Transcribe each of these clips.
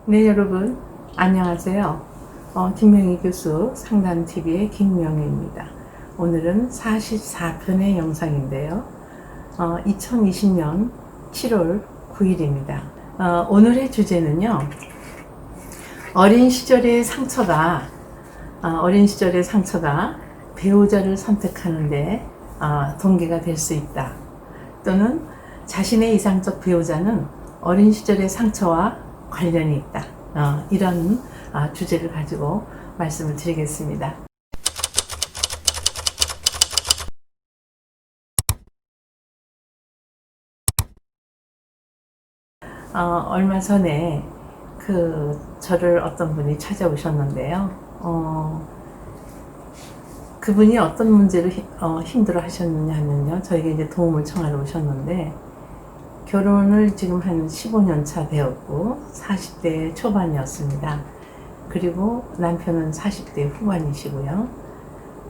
네, 여러분 안녕하세요. 김명희 교수 상담TV의 김명희입니다. 오늘은 44편의 영상인데요. 2020년 7월 9일입니다. 오늘의 주제는요. 어린 시절의 상처가 배우자를 선택하는데 동기가 될 수 있다. 또는 자신의 이상적 배우자는 어린 시절의 상처와 관련이 있다. 이런 주제를 가지고 말씀을 드리겠습니다. 얼마 전에 저를 어떤 분이 찾아오셨는데요. 그분이 어떤 문제로 힘들어 하셨느냐 하면요. 저에게 이제 도움을 청하러 오셨는데, 결혼을 지금 한 15년 차 되었고 40대 초반이었습니다. 그리고 남편은 40대 후반이시고요.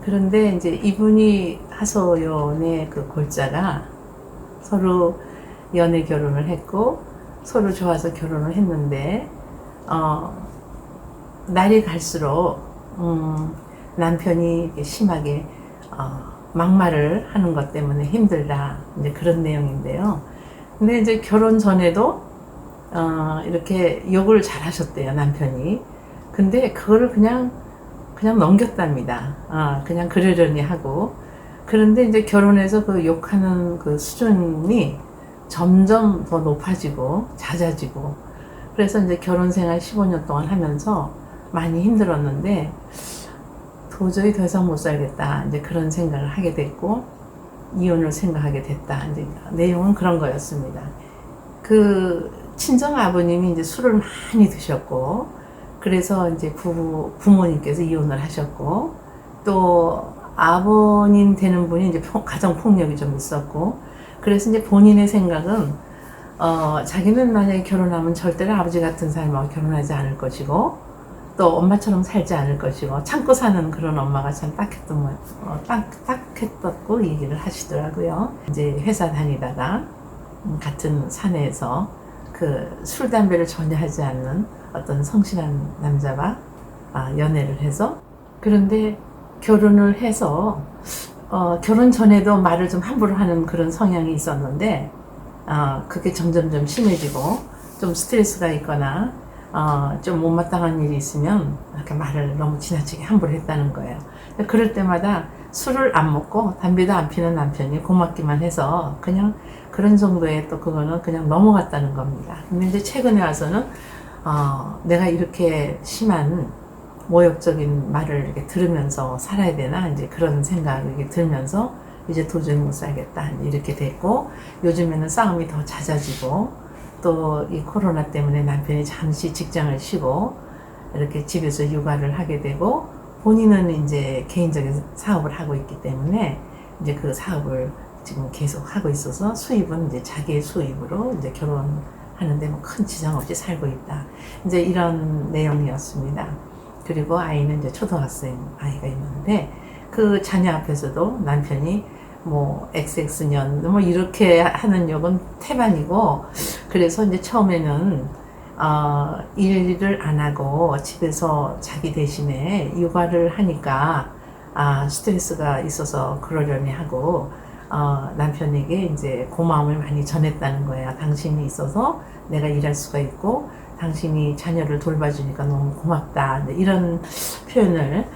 그런데 이제 이분이 하소연의 그 골자가 서로 연애 결혼을 했고 서로 좋아서 결혼을 했는데 날이 갈수록 남편이 심하게 막말을 하는 것 때문에 힘들다, 이제 그런 내용인데요. 근데 이제 결혼 전에도 이렇게 욕을 잘 하셨대요, 남편이. 근데 그거를 그냥 넘겼답니다. 그냥 그러려니 하고. 그런데 이제 결혼해서 그 욕하는 그 수준이 점점 더 높아지고 잦아지고, 그래서 이제 결혼 생활 15년 동안 하면서 많이 힘들었는데 도저히 더 이상 못 살겠다, 이제 그런 생각을 하게 됐고 이혼을 생각하게 됐다. 이제 내용은 그런 거였습니다. 그 친정 아버님이 이제 술을 많이 드셨고, 그래서 이제 부모님께서 이혼을 하셨고, 또 아버님 되는 분이 이제 가정 폭력이 좀 있었고, 그래서 이제 본인의 생각은 자기는 만약에 결혼하면 절대로 아버지 같은 사람하고 결혼하지 않을 것이고, 또 엄마처럼 살지 않을 것이고, 참고 사는 그런 엄마가 참 딱했다고 얘기를 하시더라고요. 이제 회사 다니다가 같은 사내에서 술 담배를 전혀 하지 않는 어떤 성실한 남자와 연애를 해서, 그런데 결혼을 해서 결혼 전에도 말을 좀 함부로 하는 그런 성향이 있었는데 그게 점점점 심해지고, 좀 스트레스가 있거나 좀 못마땅한 일이 있으면 이렇게 말을 너무 지나치게 함부로 했다는 거예요. 그럴 때마다 술을 안 먹고 담배도 안 피는 남편이 고맙기만 해서 그냥 그런 정도의, 또 그거는 그냥 넘어갔다는 겁니다. 근데 이제 최근에 와서는 내가 이렇게 심한 모욕적인 말을 이렇게 들으면서 살아야 되나, 이제 그런 생각이 들면서 이제 도저히 못 살겠다, 이렇게 됐고, 요즘에는 싸움이 더 잦아지고, 또 이 코로나 때문에 남편이 잠시 직장을 쉬고 이렇게 집에서 육아를 하게 되고, 본인은 이제 개인적인 사업을 하고 있기 때문에 이제 그 사업을 지금 계속 하고 있어서 수입은 이제 자기의 수입으로 이제 결혼하는데 뭐 큰 지장 없이 살고 있다, 이제 이런 내용이었습니다. 그리고 아이는 이제 초등학생 아이가 있는데, 그 자녀 앞에서도 남편이 뭐 XX년 뭐 이렇게 하는 욕은 태반이고, 그래서 이제 처음에는 일을 안 하고 집에서 자기 대신에 육아를 하니까 스트레스가 있어서 그러려니 하고, 남편에게 이제 고마움을 많이 전했다는 거예요. 당신이 있어서 내가 일할 수가 있고 당신이 자녀를 돌봐주니까 너무 고맙다, 이런 표현을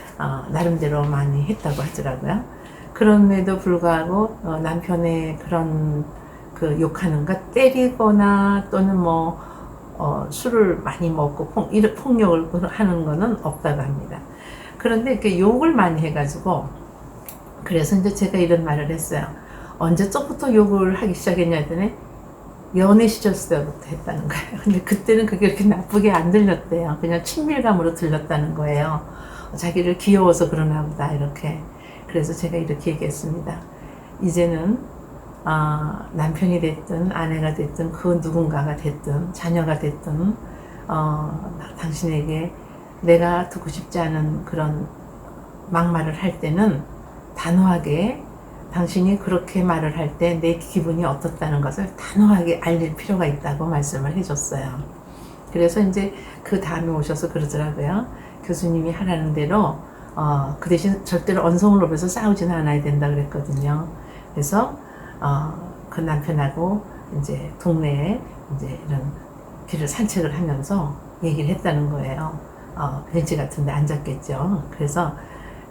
나름대로 많이 했다고 하더라고요. 그럼에도 불구하고 남편의 그런 그 욕하는 것, 때리거나 또는 뭐 술을 많이 먹고 폭력을 하는 거는 없다고 합니다. 그런데 이렇게 욕을 많이 해가지고, 그래서 이제 제가 이런 말을 했어요. 언제적부터 욕을 하기 시작했냐 했더니 연애 시절 때부터 했다는 거예요. 근데 그때는 그게 그렇게 나쁘게 안 들렸대요. 그냥 친밀감으로 들렸다는 거예요. 자기를 귀여워서 그러나 보다, 이렇게. 그래서 제가 이렇게 얘기했습니다. 이제는 남편이 됐든 아내가 됐든 그 누군가가 됐든 자녀가 됐든 당신에게 내가 듣고 싶지 않은 그런 막말을 할 때는 단호하게, 당신이 그렇게 말을 할 때 내 기분이 어떻다는 것을 단호하게 알릴 필요가 있다고 말씀을 해줬어요. 그래서 이제 그 다음에 오셔서 그러더라고요. 교수님이 하라는 대로 그 대신 절대로 언성을 높여서 싸우지는 않아야 된다 그랬거든요. 그래서 그 남편하고 이제 동네에 이제 이런 길을 산책을 하면서 얘기를 했다는 거예요. 벤치 같은 데 앉았겠죠. 그래서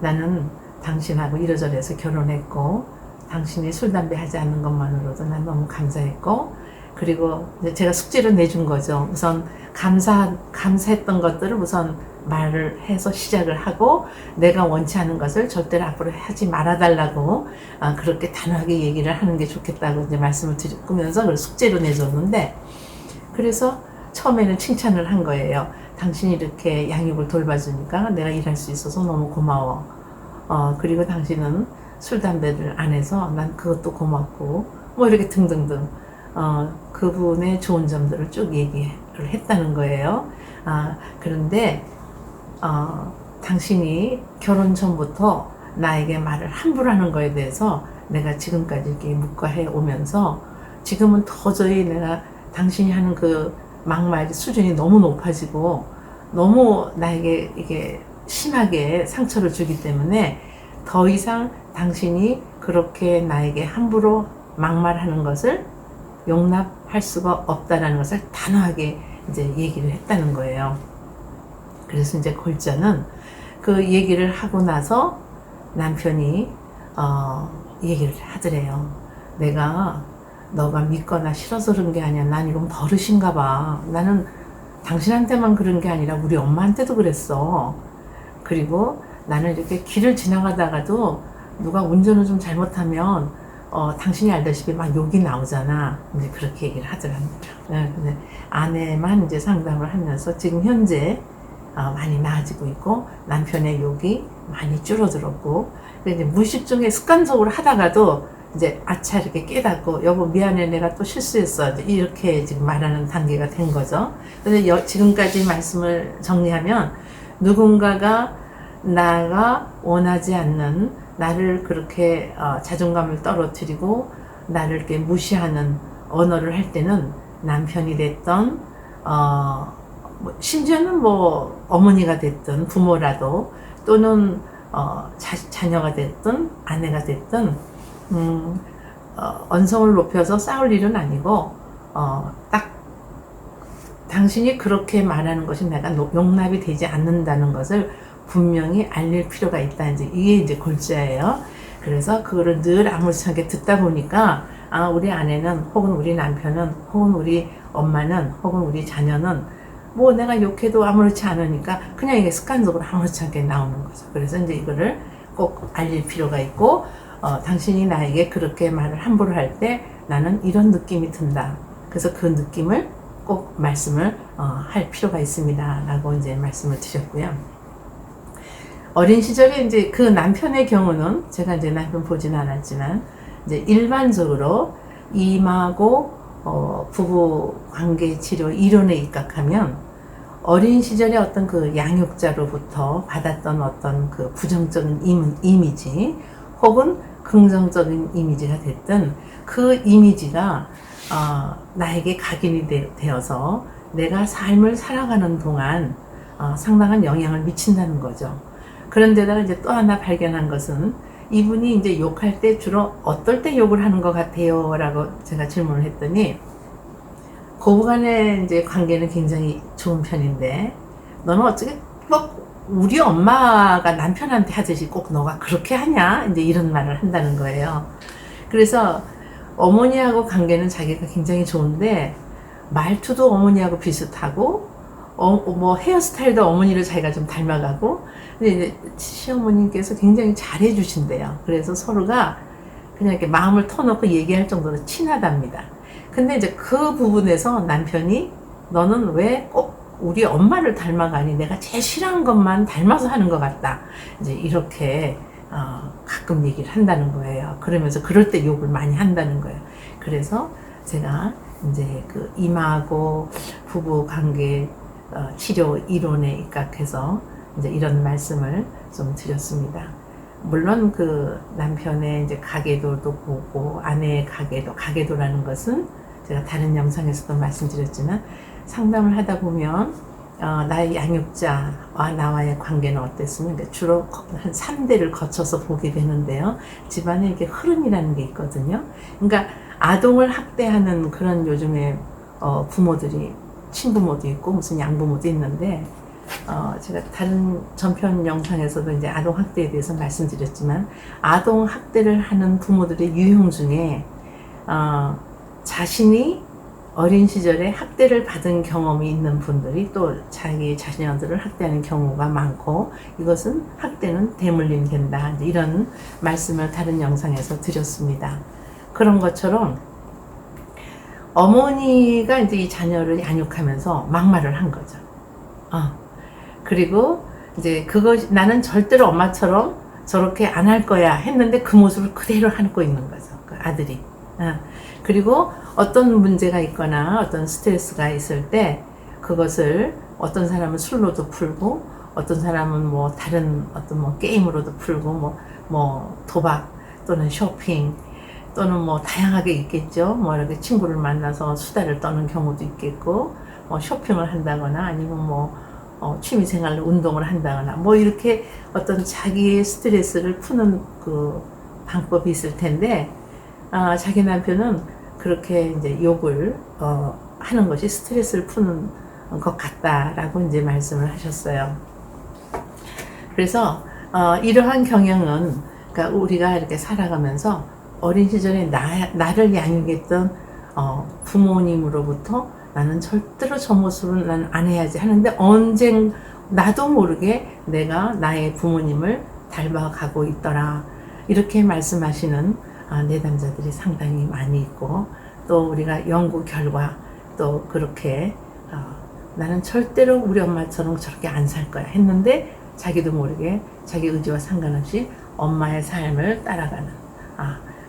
나는 당신하고 이러저러해서 결혼했고 당신이 술, 담배 하지 않는 것만으로도 난 너무 감사했고, 그리고 제가 숙제로 내준 거죠. 우선 감사했던 것들을 우선 말을 해서 시작을 하고, 내가 원치 않은 것을 절대로 앞으로 하지 말아달라고 그렇게 단호하게 얘기를 하는 게 좋겠다고 이제 말씀을 드리면서 그걸 숙제로 내줬는데, 그래서 처음에는 칭찬을 한 거예요. 당신이 이렇게 양육을 돌봐주니까 내가 일할 수 있어서 너무 고마워. 그리고 당신은 술, 담배를 안 해서 난 그것도 고맙고, 뭐 이렇게 등등등. 그분의 좋은 점들을 쭉 얘기를 했다는 거예요. 그런데, 당신이 결혼 전부터 나에게 말을 함부로 하는 거에 대해서 내가 지금까지 이렇게 묵과해 오면서 지금은 도저히 내가 당신이 하는 그 막말 수준이 너무 높아지고 너무 나에게 이게 심하게 상처를 주기 때문에 더 이상 당신이 그렇게 나에게 함부로 막말하는 것을 용납할 수가 없다라는 것을 단호하게 이제 얘기를 했다는 거예요. 그래서 이제 골자는 그 얘기를 하고 나서 남편이 얘기를 하더래요. 내가 너가 믿거나 싫어서 그런 게 아니야. 난 이건 버릇인가 봐. 나는 당신한테만 그런 게 아니라 우리 엄마한테도 그랬어. 그리고 나는 이렇게 길을 지나가다가도 누가 운전을 좀 잘못하면 당신이 알다시피 막 욕이 나오잖아. 이제 그렇게 얘기를 하더라고요. 네, 근데 아내만 이제 상담을 하면서 지금 현재 많이 나아지고 있고 남편의 욕이 많이 줄어들었고, 근데 이제 무의식 중에 습관적으로 하다가도 이제 아차 이렇게 깨닫고 여보 미안해 내가 또 실수했어 이렇게 지금 말하는 단계가 된 거죠. 그래서 지금까지 말씀을 정리하면 누군가가 나가 원하지 않는 나를 그렇게 자존감을 떨어뜨리고 나를 이렇게 무시하는 언어를 할 때는 남편이 됐던 심지어는 뭐 어머니가 됐든 부모라도 또는 자녀가 됐든 아내가 됐든 언성을 높여서 싸울 일은 아니고 딱 당신이 그렇게 말하는 것이 내가 용납이 되지 않는다는 것을 분명히 알릴 필요가 있다. 이게 이제 골자예요. 그래서 그거를 늘 아무렇지않게 듣다 보니까 우리 아내는 혹은 우리 남편은 혹은 우리 엄마는 혹은 우리 자녀는 뭐 내가 욕해도 아무렇지 않으니까 그냥 이게 습관적으로 아무렇지 않게 나오는 거죠. 그래서 이제 이거를 꼭 알릴 필요가 있고, 당신이 나에게 그렇게 말을 함부로 할 때 나는 이런 느낌이 든다. 그래서 그 느낌을 꼭 말씀을 할 필요가 있습니다. 라고 이제 말씀을 드렸고요. 어린 시절에 이제 그 남편의 경우는 제가 이제 남편 보진 않았지만 이제 일반적으로 이마고 부부 관계 치료 이론에 입각하면 어린 시절에 어떤 그 양육자로부터 받았던 어떤 그 부정적인 이미지 혹은 긍정적인 이미지가 됐든 그 이미지가 나에게 각인이 되어서 내가 삶을 살아가는 동안 상당한 영향을 미친다는 거죠. 그런데다가 이제 또 하나 발견한 것은 이분이 이제 욕할 때 주로 어떨 때 욕을 하는 것 같아요? 라고 제가 질문을 했더니 고부간의 이제 관계는 굉장히 좋은 편인데 너는 어떻게 뭐 우리 엄마가 남편한테 하듯이 꼭 너가 그렇게 하냐? 이제 이런 말을 한다는 거예요. 그래서 어머니하고 관계는 자기가 굉장히 좋은데 말투도 어머니하고 비슷하고 뭐 헤어스타일도 어머니를 자기가 좀 닮아가고, 근데 이제 시어머님께서 굉장히 잘해 주신대요. 그래서 서로가 그냥 이렇게 마음을 터놓고 얘기할 정도로 친하답니다. 근데 이제 그 부분에서 남편이 너는 왜 꼭 우리 엄마를 닮아가니 내가 제일 싫어하는 것만 닮아서 하는 것 같다. 이제 이렇게 가끔 얘기를 한다는 거예요. 그러면서 그럴 때 욕을 많이 한다는 거예요. 그래서 제가 이제 그 이마하고 부부 관계 치료 이론에 입각해서 이제 이런 말씀을 좀 드렸습니다. 물론 그 남편의 이제 가계도도 보고 아내의 가계도라는 것은 제가 다른 영상에서도 말씀드렸지만 상담을 하다 보면 나의 양육자와 나와의 관계는 어땠으면 주로 한 3대를 거쳐서 보게 되는데요. 집안에 이게 흐름이라는 게 있거든요. 그러니까 아동을 학대하는 그런 요즘에 부모들이 친부모도 있고 무슨 양부모도 있는데 제가 다른 전편 영상에서도 이제 아동 학대에 대해서 말씀드렸지만 아동 학대를 하는 부모들의 유형 중에 자신이 어린 시절에 학대를 받은 경험이 있는 분들이 또 자기 자녀들을 학대하는 경우가 많고 이것은 학대는 대물림 된다 이런 말씀을 다른 영상에서 드렸습니다. 그런 것처럼 어머니가 이제 이 자녀를 양육하면서 막말을 한 거죠. 그리고 이제 나는 절대로 엄마처럼 저렇게 안 할 거야 했는데 그 모습을 그대로 하고 있는 거죠. 그 아들이. 그리고 어떤 문제가 있거나 어떤 스트레스가 있을 때 그것을 어떤 사람은 술로도 풀고 어떤 사람은 뭐 다른 어떤 뭐 게임으로도 풀고 뭐 도박 또는 쇼핑 또는 뭐 다양하게 있겠죠. 뭐 이렇게 친구를 만나서 수다를 떠는 경우도 있겠고 뭐 쇼핑을 한다거나 아니면 뭐 취미생활로 운동을 한다거나 뭐 이렇게 어떤 자기의 스트레스를 푸는 그 방법이 있을 텐데 자기 남편은 그렇게 이제 욕을 하는 것이 스트레스를 푸는 것 같다라고 이제 말씀을 하셨어요. 그래서 이러한 경향은 그러니까 우리가 이렇게 살아가면서 어린 시절에 나를 양육했던 부모님으로부터 나는 절대로 저 모습은 난 안 해야지 하는데 언젠 나도 모르게 내가 나의 부모님을 닮아가고 있더라 이렇게 말씀하시는 내담자들이 상당히 많이 있고 또 우리가 연구 결과 또 그렇게 나는 절대로 우리 엄마처럼 저렇게 안 살 거야 했는데 자기도 모르게 자기 의지와 상관없이 엄마의 삶을 따라가는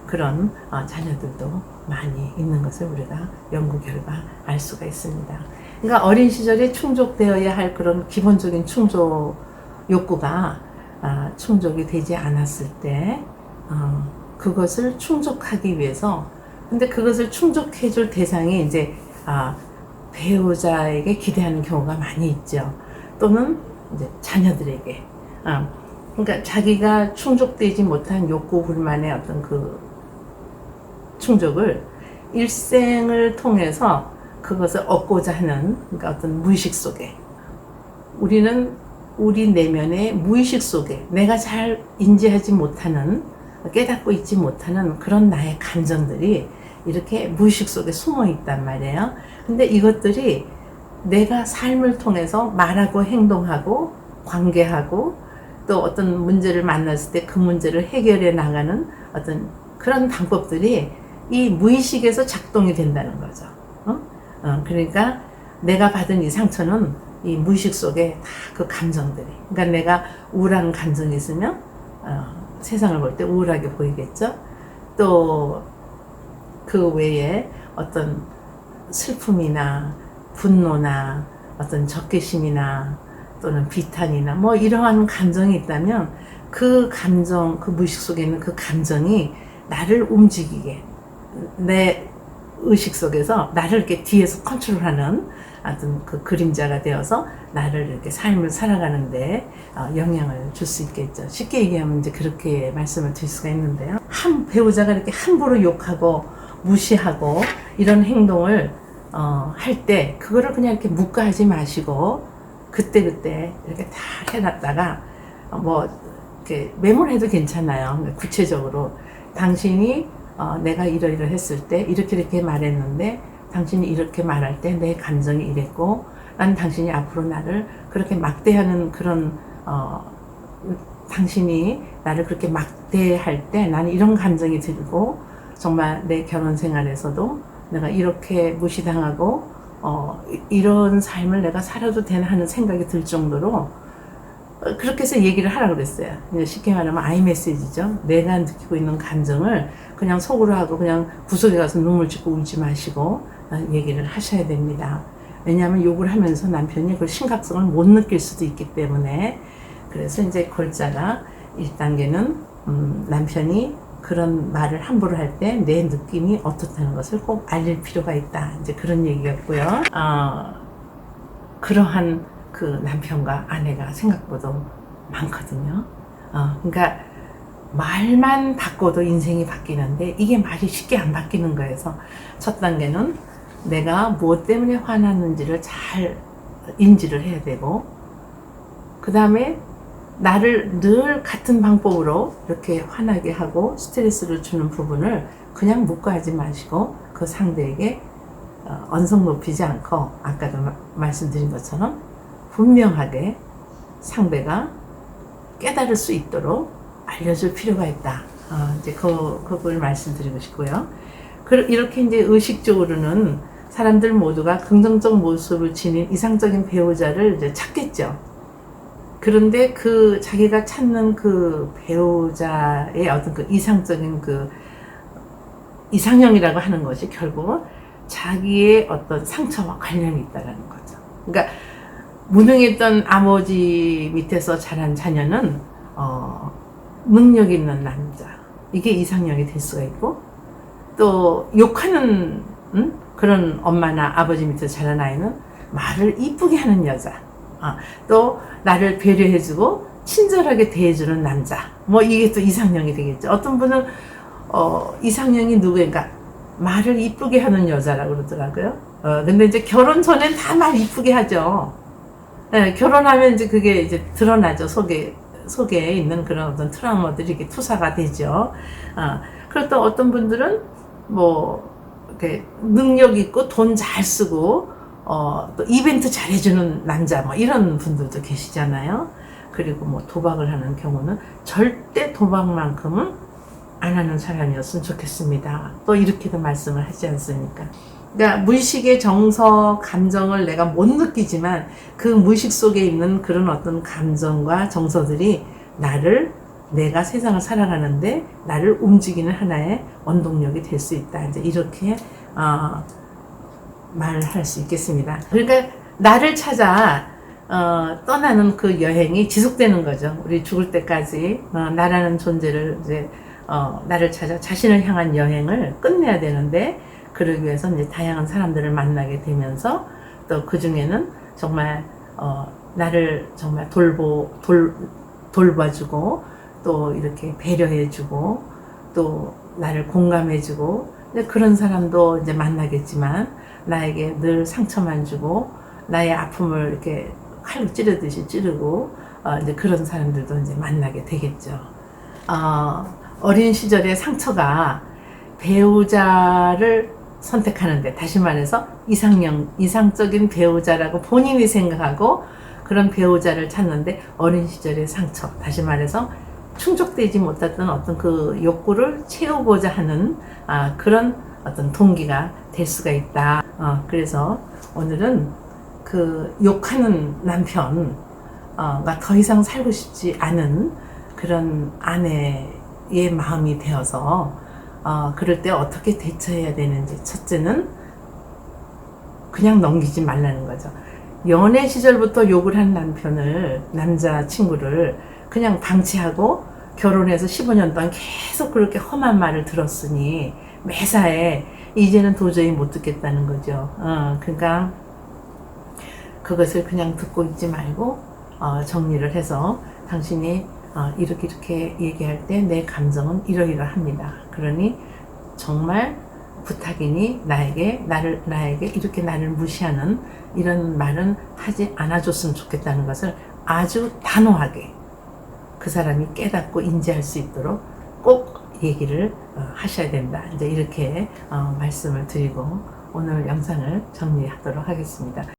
그런 자녀들도 많이 있는 것을 우리가 연구 결과 알 수가 있습니다. 그러니까 어린 시절에 충족되어야 할 그런 기본적인 충족 욕구가 충족이 되지 않았을 때 그것을 충족하기 위해서 근데 그것을 충족해 줄 대상이 이제 배우자에게 기대하는 경우가 많이 있죠. 또는 이제 자녀들에게 그러니까 자기가 충족되지 못한 욕구 불만의 어떤 그 충족을 일생을 통해서 그것을 얻고자 하는 그러니까 어떤 무의식 속에 우리는 우리 내면의 무의식 속에 내가 잘 인지하지 못하는 깨닫고 있지 못하는 그런 나의 감정들이 이렇게 무의식 속에 숨어 있단 말이에요. 근데 이것들이 내가 삶을 통해서 말하고 행동하고 관계하고 또 어떤 문제를 만났을 때 그 문제를 해결해 나가는 어떤 그런 방법들이 이 무의식에서 작동이 된다는 거죠. 그러니까 내가 받은 이 상처는 이 무의식 속에 다 그 감정들이 그러니까 내가 우울한 감정이 있으면 세상을 볼 때 우울하게 보이겠죠. 또 그 외에 어떤 슬픔이나 분노나 어떤 적개심이나 또는 비탄이나 뭐 이러한 감정이 있다면 그 감정, 그 무의식 속에 있는 그 감정이 나를 움직이게 내 의식 속에서 나를 이렇게 뒤에서 컨트롤하는 어떤 그 그림자가 되어서 나를 이렇게 삶을 살아가는데 영향을 줄 수 있겠죠. 쉽게 얘기하면 이제 그렇게 말씀을 드릴 수가 있는데요. 한 배우자가 이렇게 함부로 욕하고 무시하고 이런 행동을 할 때 그거를 그냥 이렇게 묵과하지 마시고 그때그때 이렇게 다 해놨다가 뭐 이렇게 메모를 해도 괜찮아요. 구체적으로 당신이 내가 이러이러했을 때 이렇게 말했는데 당신이 이렇게 말할 때 내 감정이 이랬고 난 당신이 앞으로 나를 그렇게 막대하는 그런 당신이 나를 그렇게 막대할 때 나는 이런 감정이 들고 정말 내 결혼 생활에서도 내가 이렇게 무시당하고 이런 삶을 내가 살아도 되나 하는 생각이 들 정도로 그렇게 해서 얘기를 하라고 그랬어요. 쉽게 말하면 아이메시지죠. 내가 느끼고 있는 감정을 그냥 속으로 하고 그냥 구석에 가서 눈물 짓고 울지 마시고 얘기를 하셔야 됩니다. 왜냐하면 욕을 하면서 남편이 그 심각성을 못 느낄 수도 있기 때문에 그래서 이제 골자가 1단계는 남편이 그런 말을 함부로 할 때 내 느낌이 어떻다는 것을 꼭 알릴 필요가 있다. 이제 그런 얘기였고요. 그러한 그 남편과 아내가 생각보다 많거든요. 그러니까 말만 바꿔도 인생이 바뀌는데 이게 말이 쉽게 안 바뀌는 거여서 첫 단계는 내가 무엇 때문에 화났는지를 잘 인지를 해야 되고, 그 다음에 나를 늘 같은 방법으로 이렇게 화나게 하고 스트레스를 주는 부분을 그냥 묵과하지 마시고 그 상대에게 언성 높이지 않고 아까도 말씀드린 것처럼 분명하게 상대가 깨달을 수 있도록 알려줄 필요가 있다. 이제 그걸 말씀드리고 싶고요. 이렇게 이제 의식적으로는 사람들 모두가 긍정적 모습을 지닌 이상적인 배우자를 이제 찾겠죠. 그런데 그 자기가 찾는 그 배우자의 어떤 그 이상적인 그 이상형이라고 하는 것이 결국은 자기의 어떤 상처와 관련이 있다는 거죠. 그러니까 무능했던 아버지 밑에서 자란 자녀는 능력 있는 남자, 이게 이상형이 될 수가 있고, 또 욕하는 그런 엄마나 아버지 밑에서 자란 아이는 말을 이쁘게 하는 여자, 또 나를 배려해주고 친절하게 대해주는 남자, 뭐 이게 또 이상형이 되겠죠. 어떤 분은 이상형이 누구인가 말을 이쁘게 하는 여자라고 그러더라고요. 근데 이제 결혼 전엔 다 말 이쁘게 하죠. 네, 결혼하면 이제 그게 이제 드러나죠. 속에 있는 그런 어떤 트라우마들이 이렇게 투사가 되죠. 그리고 또 어떤 분들은 뭐 이렇게 능력 있고 돈 잘 쓰고 또 이벤트 잘 해주는 남자, 뭐 이런 분들도 계시잖아요. 그리고 뭐 도박을 하는 경우는 절대 도박만큼은 안 하는 사람이었으면 좋겠습니다. 또 이렇게도 말씀을 하지 않습니까? 그러니까 무의식의 정서, 감정을 내가 못 느끼지만 그 무의식 속에 있는 그런 어떤 감정과 정서들이 내가 세상을 살아가는데 나를 움직이는 하나의 원동력이 될 수 있다. 이제 이렇게 말할 수 있겠습니다. 그러니까 나를 찾아 떠나는 그 여행이 지속되는 거죠. 우리 죽을 때까지 나라는 존재를 이제 나를 찾아 자신을 향한 여행을 끝내야 되는데, 그러기 위해서 이제 다양한 사람들을 만나게 되면서 또 그 중에는 정말 나를 정말 돌봐주고 또 이렇게 배려해주고 또 나를 공감해주고 그런 사람도 이제 만나겠지만, 나에게 늘 상처만 주고 나의 아픔을 이렇게 칼로 찌르듯이 찌르고 이제 그런 사람들도 이제 만나게 되겠죠. 어린 시절의 상처가 배우자를 선택하는데, 다시 말해서 이상적인 배우자라고 본인이 생각하고 그런 배우자를 찾는데 어린 시절의 상처, 다시 말해서 충족되지 못했던 어떤 그 욕구를 채우고자 하는 그런 어떤 동기가 될 수가 있다. 그래서 오늘은 그 욕하는 남편가 더 이상 살고 싶지 않은 그런 아내의 마음이 되어서 그럴 때 어떻게 대처해야 되는지, 첫째는 그냥 넘기지 말라는 거죠. 연애 시절부터 욕을 한 남자친구를 그냥 방치하고 결혼해서 15년 동안 계속 그렇게 험한 말을 들었으니 매사에 이제는 도저히 못 듣겠다는 거죠. 그러니까 그것을 그냥 듣고 있지 말고 정리를 해서 당신이 이렇게 얘기할 때 내 감정은 이러이러합니다. 그러니 정말 부탁이니 나에게 이렇게 나를 무시하는 이런 말은 하지 않아줬으면 좋겠다는 것을 아주 단호하게 그 사람이 깨닫고 인지할 수 있도록 꼭 얘기를 하셔야 된다. 이제 이렇게 말씀을 드리고 오늘 영상을 정리하도록 하겠습니다.